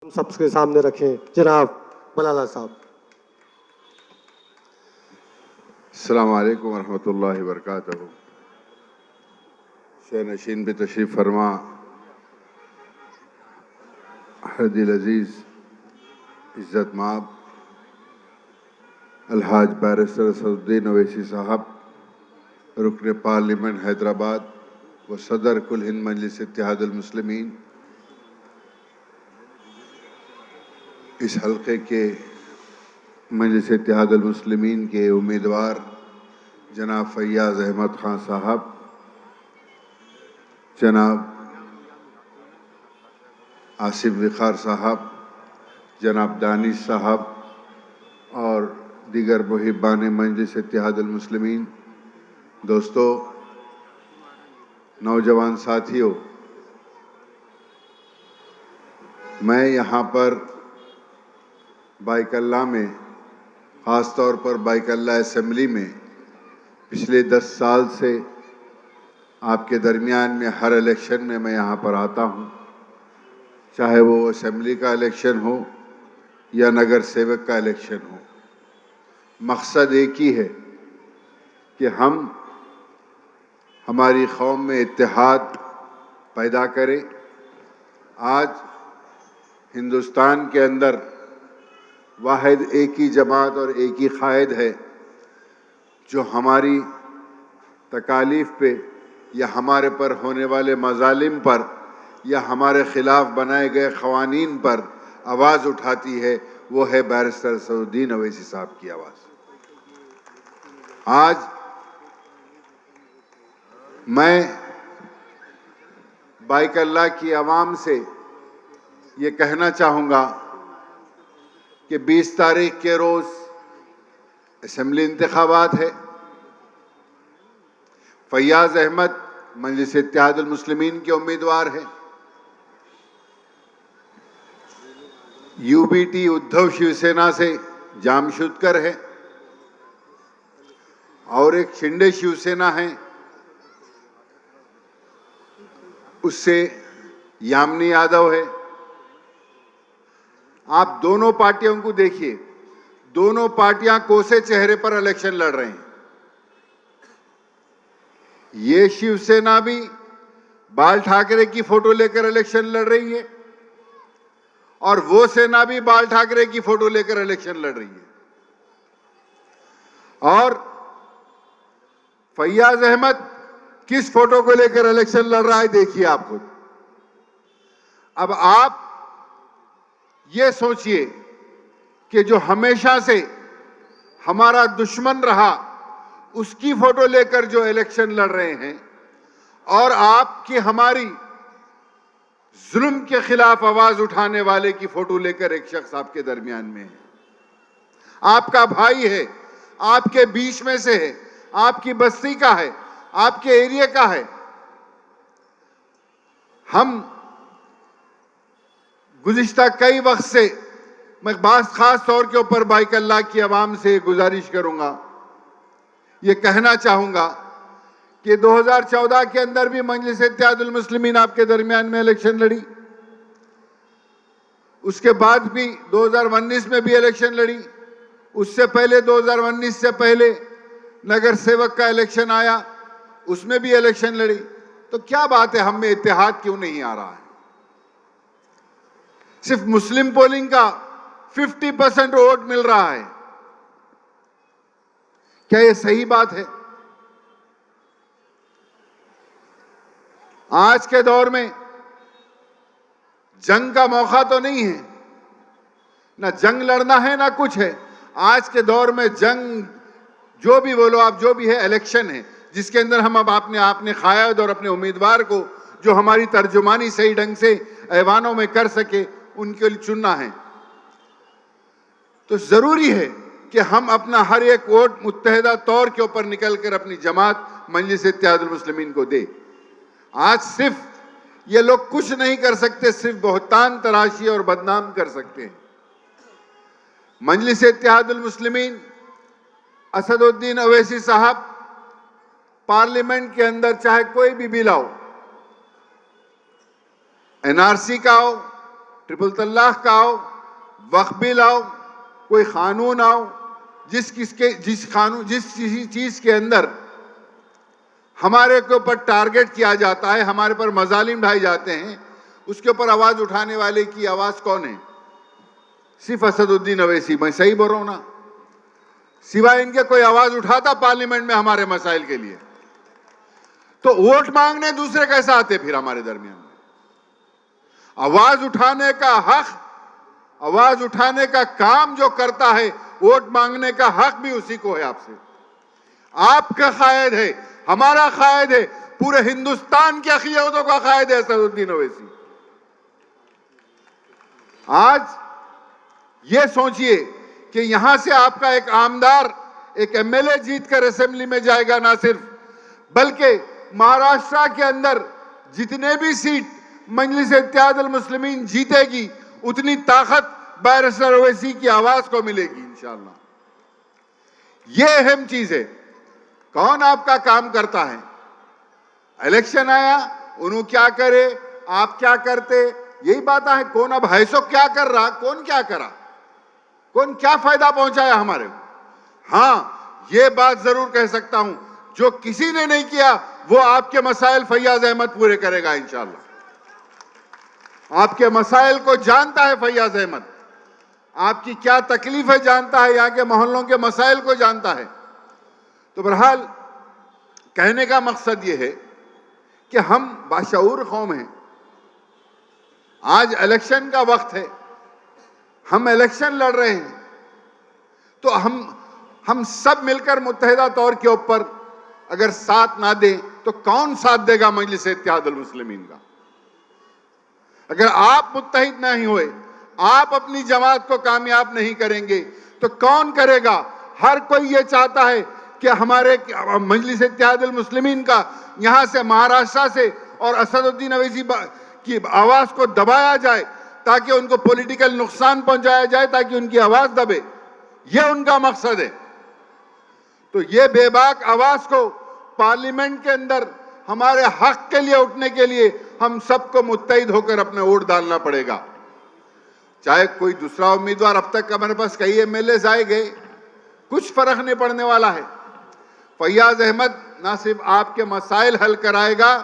सबके सामने रखें जनाब मलाला साहब। अस्सलाम वालेकुम वरहमतुल्लाहि वबरकातुहू। शहनशीन भी तशरीफ़ फरमा, हरदिल अजीज़ इज़्ज़त माब अलहाज बैरिस्टर असदुद्दीन अवैसी साहब, रुकन पार्लियामेंट हैदराबाद व सदर कुल हिंद मजलिस इत्तेहादुल मुस्लिमीन, इस हल्के के मजलिस इत्तेहादुल मुस्लिमीन के उम्मीदवार जनाब फैयाज़ अहमद खान साहब, जनाब आसिफ विखार साहब, जनाब दानिश साहब और दीगर मुहिब्बान मजलिस इत्तेहादुल मुस्लिमीन, दोस्तों, नौजवान साथियों, मैं यहाँ पर बाइकल्ला में, ख़ास तौर पर बाइकल्ला असेंबली में पिछले 10 साल से आपके दरमियान में हर इलेक्शन में मैं यहाँ पर आता हूँ, चाहे वो असेंबली का इलेक्शन हो या नगर सेवक का इलेक्शन हो। मकसद एक ही है कि हम हमारी कौम में इत्तेहाद पैदा करें। आज हिंदुस्तान के अंदर वाहिद एक ही जमात और एक ही कायद है जो हमारी तकालीफ पे या हमारे पर होने वाले मजालिम पर या हमारे ख़िलाफ़ बनाए गए क़वानीन पर आवाज़ उठाती है, वो है बैरिस्टर असदुद्दीन अवैसी साहब की आवाज़। आज मैं बाइकल्ला की आवाम से ये कहना चाहूँगा कि 20 तारीख के रोज़ असेंबली इंतखाबात है। फैयाज़ अहमद मजलिस इत्तेहादुल मुस्लिमीन के उम्मीदवार हैं। यूबीटी उद्धव शिवसेना से जामशुदकर है और एक शिंदे शिवसेना है, उससे यामिनी यादव है। आप दोनों पार्टियों को देखिए, दोनों पार्टियां कोसे चेहरे पर इलेक्शन लड़ रहे हैं। ये शिवसेना भी बाल ठाकरे की फोटो लेकर इलेक्शन लड़ रही है और वो सेना भी बाल ठाकरे की फोटो लेकर इलेक्शन लड़ रही है। और फैयाज अहमद किस फोटो को लेकर इलेक्शन लड़ रहा है, देखिए आप खुद। अब आप ये सोचिए कि जो हमेशा से हमारा दुश्मन रहा उसकी फोटो लेकर जो इलेक्शन लड़ रहे हैं और आपकी हमारी जुल्म के खिलाफ आवाज उठाने वाले की फोटो लेकर एक शख्स आपके दरमियान में है, आपका भाई है, आपके बीच में से है, आपकी बस्ती का है, आपके एरिया का है। हम गुज़िश्ता कई वक्त से, मैं बात खास तौर के ऊपर बाइकल्ला की आवाम से गुजारिश करूंगा, ये कहना चाहूंगा कि 2014 के अंदर भी मजलिस इत्तेहादुल मुस्लिमीन आपके दरमियान में इलेक्शन लड़ी, उसके बाद भी 2019 में भी इलेक्शन लड़ी, उससे पहले 2019 से पहले नगर सेवक का इलेक्शन आया, उसमें भी इलेक्शन लड़ी। तो क्या बात है, हम में इत्तेहाद क्यों नहीं आ रहा है? सिर्फ मुस्लिम पोलिंग का 50% वोट मिल रहा है, क्या यह सही बात है? आज के दौर में जंग का मौका तो नहीं है, ना जंग लड़ना है ना कुछ है। आज के दौर में जंग, जो भी बोलो आप, जो भी है, इलेक्शन है जिसके अंदर हम अब अपने कायद और अपने उम्मीदवार को जो हमारी तर्जुमानी सही ढंग से ऐवानों में कर सके उनके लिए चुनना है। तो जरूरी है कि हम अपना हर एक वोट मुत्तहिदा तौर के ऊपर निकलकर अपनी जमात मजलिस इत्तेहादुल मुस्लिमीन को दे। आज सिर्फ ये लोग कुछ नहीं कर सकते, सिर्फ बहुतान तराशी और बदनाम कर सकते हैं। मजलिस इत्तेहादुल मुस्लिमीन असदुद्दीन अवैसी साहब पार्लियामेंट के अंदर चाहे कोई भी बिल आओ, एनआरसी का हो, ट्रिपल तलाक का आओ, वक्फ बिल आओ, कोई कानून आओ, जिस किसी चीज के अंदर हमारे के ऊपर टारगेट किया जाता है, हमारे पर मजालिम ढाए जाते हैं, उसके ऊपर आवाज उठाने वाले की आवाज कौन है? सिर्फ असदुद्दीन अवैसी। मैं सही बोल रहा हूं ना? सिवाय इनके कोई आवाज उठाता पार्लियामेंट में हमारे मसाइल के लिए? तो वोट मांगने दूसरे कैसे आते फिर हमारे दरमियान में? आवाज उठाने का हक, आवाज उठाने का काम जो करता है, वोट मांगने का हक भी उसी को है। आपसे आपका कायद है, हमारा कायद है, पूरे हिंदुस्तान के अकीदतों का कायद है असदुद्दीन अवैसी। आज ये सोचिए कि यहां से आपका एक आमदार, एक एमएलए जीतकर असेंबली में जाएगा, ना सिर्फ बल्कि महाराष्ट्र के अंदर जितने भी सीट मजलिस इत्तेहादुल मुस्लिमीन जीतेगी, उतनी ताकत बैरिस्टर अवैसी की आवाज को मिलेगी इंशाअल्लाह। ये अहम चीज है। कौन आपका काम करता है? इलेक्शन आया, उन्होंने क्या करे, आप क्या करते, यही बात है। कौन अब है सो क्या कर रहा, कौन क्या करा, कौन क्या फायदा पहुंचाया हमारे को? हाँ, ये बात जरूर कह सकता हूं, जो किसी ने नहीं किया वो आपके मसाइल फैयाज अहमद पूरे करेगा इंशाअल्लाह। आपके मसाइल को जानता है फैयाज अहमद, आपकी क्या तकलीफ है जानता है, यहाँ के मोहल्लों के मसाइल को जानता है। तो बहरहाल कहने का मकसद ये है कि हम बाशऊर कौम हैं। आज इलेक्शन का वक्त है, हम इलेक्शन लड़ रहे हैं, तो हम सब मिलकर मुत्तहिदा तौर के ऊपर अगर साथ ना दें तो कौन साथ देगा मजलिस इत्तेहादुल मुस्लिमीन का? अगर आप मुत्तहिद नहीं हुए, आप अपनी जमात को कामयाब नहीं करेंगे तो कौन करेगा? हर कोई ये चाहता है कि हमारे मजलिस इत्तेहादुल मुस्लिमीन का यहां से, महाराष्ट्र से और असदुद्दीन अवैसी की आवाज को दबाया जाए, ताकि उनको पॉलिटिकल नुकसान पहुंचाया जाए, ताकि उनकी आवाज दबे। यह उनका मकसद है। तो ये बेबाक आवाज को पार्लियामेंट के अंदर हमारे हक के लिए उठने के लिए हम सबको मुत्तहिद होकर अपने वोट डालना पड़ेगा। चाहे कोई दूसरा उम्मीदवार, अब तक हमारे पास कई एमएलए आए गए, कुछ फर्क नहीं पड़ने वाला है। फैयाज अहमद ना सिर्फ आपके मसाइल हल कराएगा,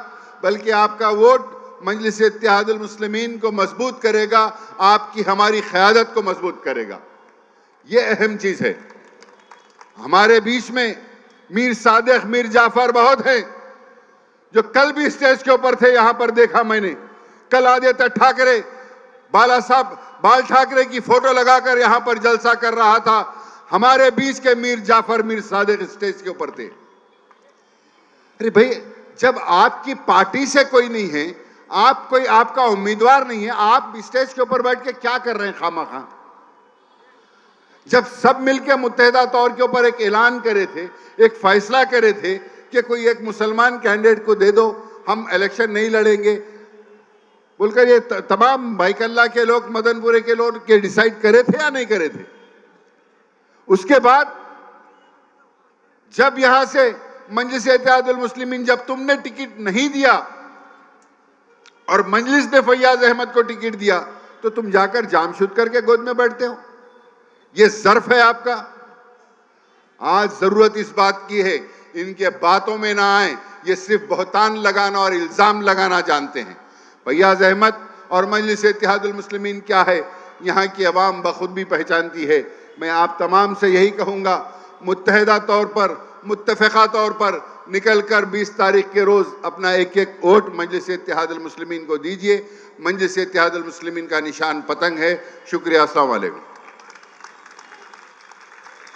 बल्कि आपका वोट मजलिस इत्तेहादुल मुस्लिमीन को मजबूत करेगा, आपकी हमारी क़यादत को मजबूत करेगा। यह अहम चीज है। हमारे बीच में मीर सादिक, मीर जाफर बहुत हैं, जो कल भी स्टेज के ऊपर थे, यहां पर देखा मैंने। कल आदित्य ठाकरे, बाल ठाकरे की फोटो लगाकर यहां पर जलसा कर रहा था। हमारे बीच के मीर जाफर, मीर सादिक स्टेज के ऊपर थे। अरे भाई, जब आपकी पार्टी से कोई नहीं है, आपका उम्मीदवार नहीं है, आप स्टेज के ऊपर बैठ के क्या कर रहे हैं खामखा? जब सब मिलकर मुत्तहिदा तौर के ऊपर एक ऐलान करे थे, एक फैसला करे थे कि कोई एक मुसलमान कैंडिडेट को दे दो, हम इलेक्शन नहीं लड़ेंगे बोलकर, ये तमाम भाईकल्ला के लोग, मदनपुरे के लोग के डिसाइड करे थे या नहीं करे थे? उसके बाद जब यहां से मजलिस इत्तेहादुल मुस्लिमीन, जब तुमने टिकट नहीं दिया और मजलिस ने फैयाज अहमद को टिकट दिया, तो तुम जाकर जामशुद करके गोद में बैठते हो। ये ज़र्फ है आपका। आज जरूरत इस बात की है, इनके बातों में ना आए, ये सिर्फ बहतान लगाना और इल्जाम लगाना जानते हैं। फैयाज अहमद और मजलिस इत्तेहादुल मुस्लिमीन क्या है, यहाँ की अवाम बखुद भी पहचानती है। मैं आप तमाम से यही कहूँगा, मुत्तहिदा तौर पर, मुत्तफ़िक़ा तौर पर निकल कर 20 तारीख के रोज़ अपना एक एक वोट मजलिस इत्तेहादुल मुस्लिमीन को दीजिए। मजलिस इत्तेहादुल मुस्लिमीन का निशान पतंग है। शुक्रिया, अस्सलाम वालेकुम।